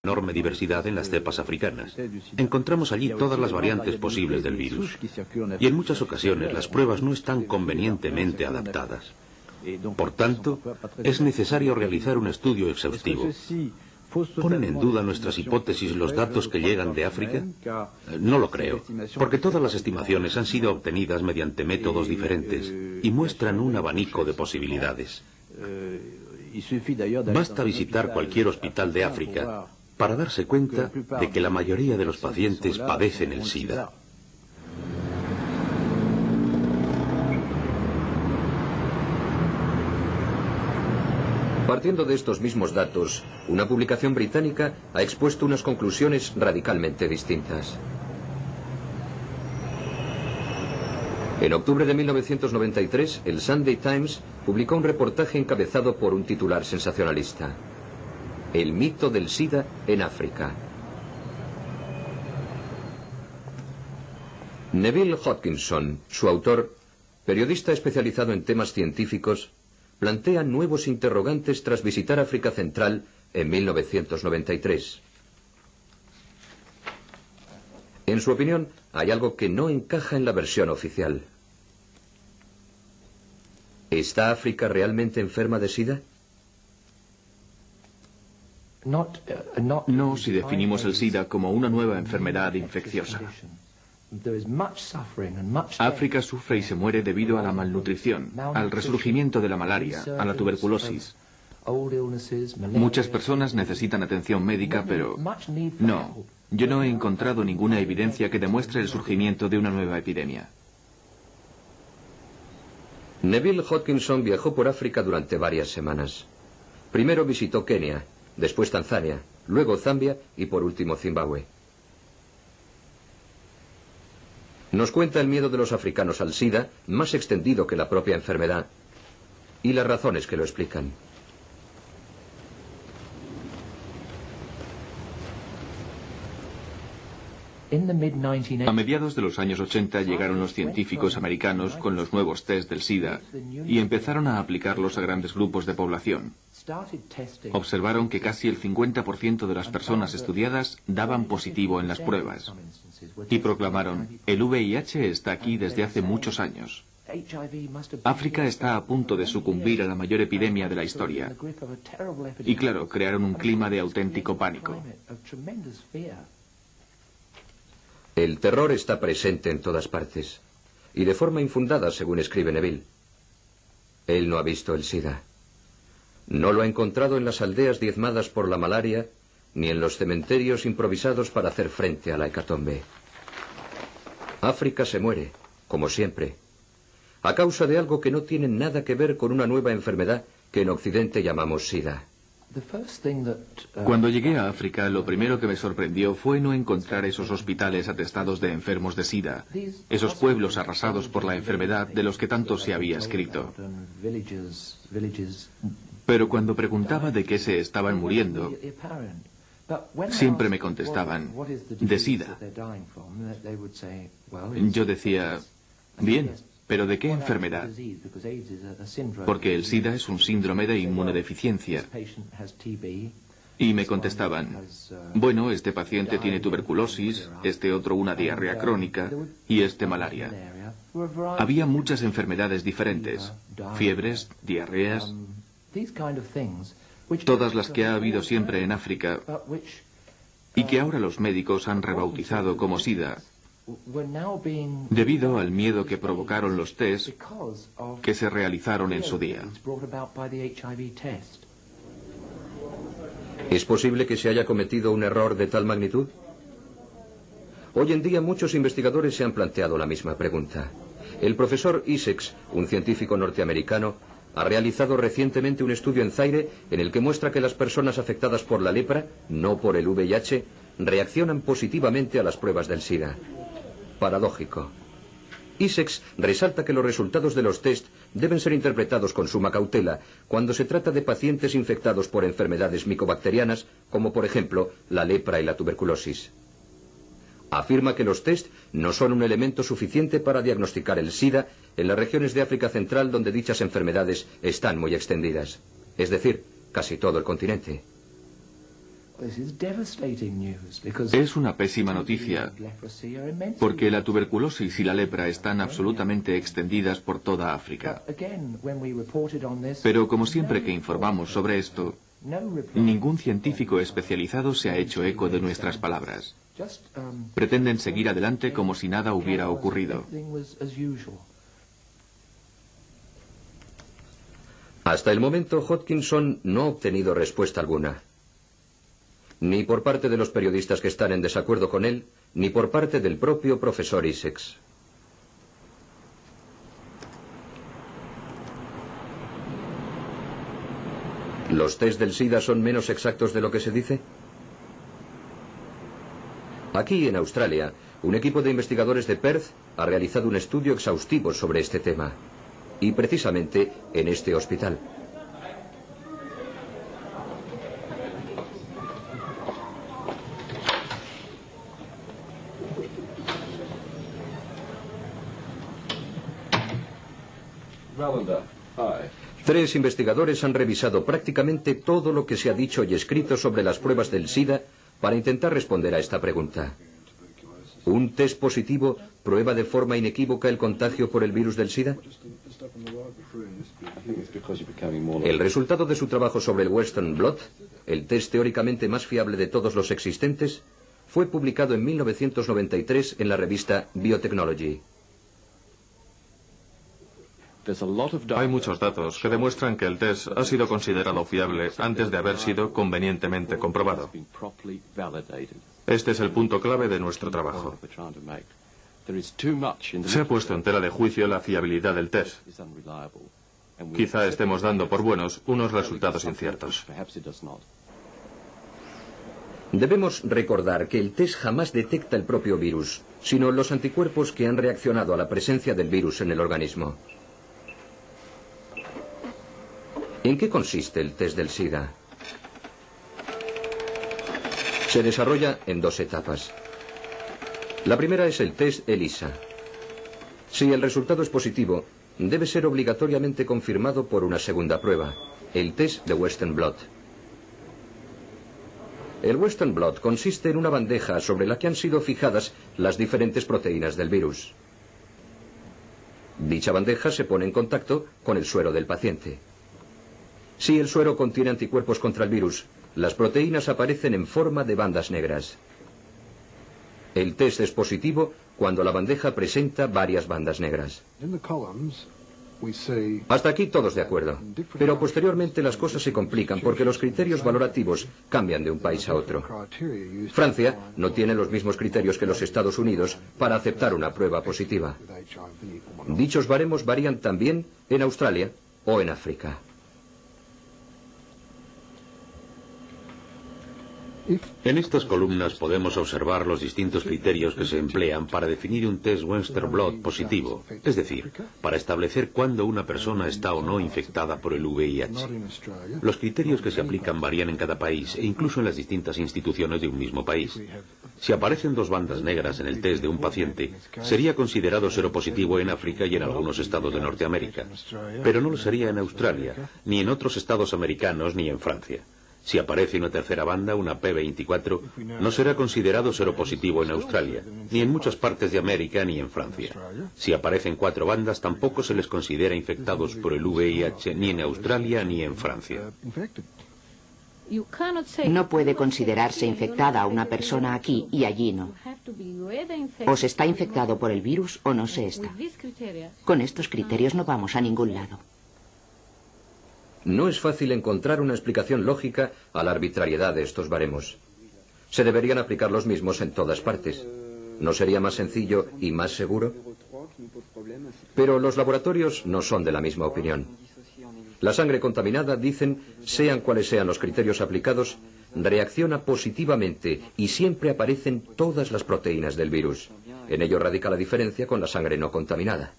enorme diversidad en las cepas africanas. Encontramos allí todas las variantes posibles del virus. Y en muchas ocasiones las pruebas no están convenientemente adaptadas. Por tanto, es necesario realizar un estudio exhaustivo. ¿Ponen en duda nuestras hipótesis los datos que llegan de África? No lo creo, porque todas las estimaciones han sido obtenidas mediante métodos diferentes y muestran un abanico de posibilidades. Basta visitar cualquier hospital de África para darse cuenta de que la mayoría de los pacientes padecen el SIDA. Partiendo de estos mismos datos, una publicación británica ha expuesto unas conclusiones radicalmente distintas. En octubre de 1993, el Sunday Times publicó un reportaje encabezado por un titular sensacionalista: El mito del SIDA en África. Neville Hodgkinson, su autor, periodista especializado en temas científicos, plantea nuevos interrogantes tras visitar África Central en 1993. En su opinión, hay algo que no encaja en la versión oficial. ¿Está África realmente enferma de SIDA? No si definimos el SIDA como una nueva enfermedad infecciosa. África sufre y se muere debido a la malnutrición, al resurgimiento de la malaria, a la tuberculosis. Muchas personas necesitan atención médica, pero no, yo no he encontrado ninguna evidencia que demuestre el surgimiento de una nueva epidemia. Neville Hodgkinson viajó por África durante varias semanas. Primero visitó Kenia, después Tanzania, luego Zambia y por último Zimbabue. Nos cuenta el miedo de los africanos al SIDA, más extendido que la propia enfermedad, y las razones que lo explican. A mediados de los años 80 llegaron los científicos americanos con los nuevos test del SIDA y empezaron a aplicarlos a grandes grupos de población. Observaron que casi el 50% de las personas estudiadas daban positivo en las pruebas y proclamaron: el VIH está aquí desde hace muchos años. África está a punto de sucumbir a la mayor epidemia de la historia. Y claro, crearon un clima de auténtico pánico. El terror está presente en todas partes, y de forma infundada, según escribe Neville. Él no ha visto el SIDA. No lo ha encontrado en las aldeas diezmadas por la malaria, ni en los cementerios improvisados para hacer frente a la hecatombe. África se muere, como siempre, a causa de algo que no tiene nada que ver con una nueva enfermedad que en Occidente llamamos SIDA. Cuando llegué a África, lo primero que me sorprendió fue no encontrar esos hospitales atestados de enfermos de SIDA, esos pueblos arrasados por la enfermedad de los que tanto se había escrito. Pero cuando preguntaba de qué se estaban muriendo, siempre me contestaban: de SIDA. Yo decía: bien, ¿pero de qué enfermedad? Porque el SIDA es un síndrome de inmunodeficiencia. Y me contestaban: bueno, este paciente tiene tuberculosis, este otro una diarrea crónica y este malaria. Había muchas enfermedades diferentes: fiebres, diarreas, todas las que ha habido siempre en África y que ahora los médicos han rebautizado como SIDA, debido al miedo que provocaron los test que se realizaron en su día. ¿Es posible que se haya cometido un error de tal magnitud? Hoy en día muchos investigadores se han planteado la misma pregunta. El profesor Issex, un científico norteamericano, ha realizado recientemente un estudio en Zaire en el que muestra que las personas afectadas por la lepra, no por el VIH, reaccionan positivamente a las pruebas del SIDA. Paradójico. Issex resalta que los resultados de los test deben ser interpretados con suma cautela cuando se trata de pacientes infectados por enfermedades micobacterianas, como por ejemplo la lepra y la tuberculosis. Afirma que los test no son un elemento suficiente para diagnosticar el SIDA en las regiones de África Central donde dichas enfermedades están muy extendidas, es decir, casi todo el continente. Es una pésima noticia, porque la tuberculosis y la lepra están absolutamente extendidas por toda África. Pero como siempre que informamos sobre esto, ningún científico especializado se ha hecho eco de nuestras palabras. Pretenden seguir adelante como si nada hubiera ocurrido. Hasta el momento, Hodgkinson no ha obtenido respuesta alguna. Ni por parte de los periodistas que están en desacuerdo con él, ni por parte del propio profesor Issex. ¿Los test del SIDA son menos exactos de lo que se dice? Aquí, en Australia, un equipo de investigadores de Perth ha realizado un estudio exhaustivo sobre este tema. Y precisamente en este hospital. Tres investigadores han revisado prácticamente todo lo que se ha dicho y escrito sobre las pruebas del SIDA para intentar responder a esta pregunta. ¿Un test positivo prueba de forma inequívoca el contagio por el virus del SIDA? El resultado de su trabajo sobre el Western Blot, el test teóricamente más fiable de todos los existentes, fue publicado en 1993 en la revista Biotechnology. Hay muchos datos que demuestran que el test ha sido considerado fiable antes de haber sido convenientemente comprobado. Este es el punto clave de nuestro trabajo. Se ha puesto en tela de juicio la fiabilidad del test. Quizá estemos dando por buenos unos resultados inciertos. Debemos recordar que el test jamás detecta el propio virus, sino los anticuerpos que han reaccionado a la presencia del virus en el organismo. ¿En qué consiste el test del SIDA? Se desarrolla en dos etapas. La primera es el test ELISA. Si el resultado es positivo, debe ser obligatoriamente confirmado por una segunda prueba, el test de Western Blot. El Western Blot consiste en una bandeja sobre la que han sido fijadas las diferentes proteínas del virus. Dicha bandeja se pone en contacto con el suero del paciente. Si el suero contiene anticuerpos contra el virus, las proteínas aparecen en forma de bandas negras. El test es positivo cuando la bandeja presenta varias bandas negras. Hasta aquí todos de acuerdo, pero posteriormente las cosas se complican porque los criterios valorativos cambian de un país a otro. Francia no tiene los mismos criterios que los Estados Unidos para aceptar una prueba positiva. Dichos baremos varían también en Australia o en África. En estas columnas podemos observar los distintos criterios que se emplean para definir un test Western Blot positivo, es decir, para establecer cuándo una persona está o no infectada por el VIH. Los criterios que se aplican varían en cada país e incluso en las distintas instituciones de un mismo país. Si aparecen dos bandas negras en el test de un paciente, sería considerado seropositivo en África y en algunos estados de Norteamérica, pero no lo sería en Australia, ni en otros estados americanos, ni en Francia. Si aparece una tercera banda, una P24, no será considerado seropositivo en Australia, ni en muchas partes de América, ni en Francia. Si aparecen cuatro bandas, tampoco se les considera infectados por el VIH, ni en Australia, ni en Francia. No puede considerarse infectada a una persona aquí y allí no. O se está infectado por el virus o no se está. Con estos criterios no vamos a ningún lado. No es fácil encontrar una explicación lógica a la arbitrariedad de estos baremos. Se deberían aplicar los mismos en todas partes. ¿No sería más sencillo y más seguro? Pero los laboratorios no son de la misma opinión. La sangre contaminada, dicen, sean cuales sean los criterios aplicados, reacciona positivamente y siempre aparecen todas las proteínas del virus. En ello radica la diferencia con la sangre no contaminada.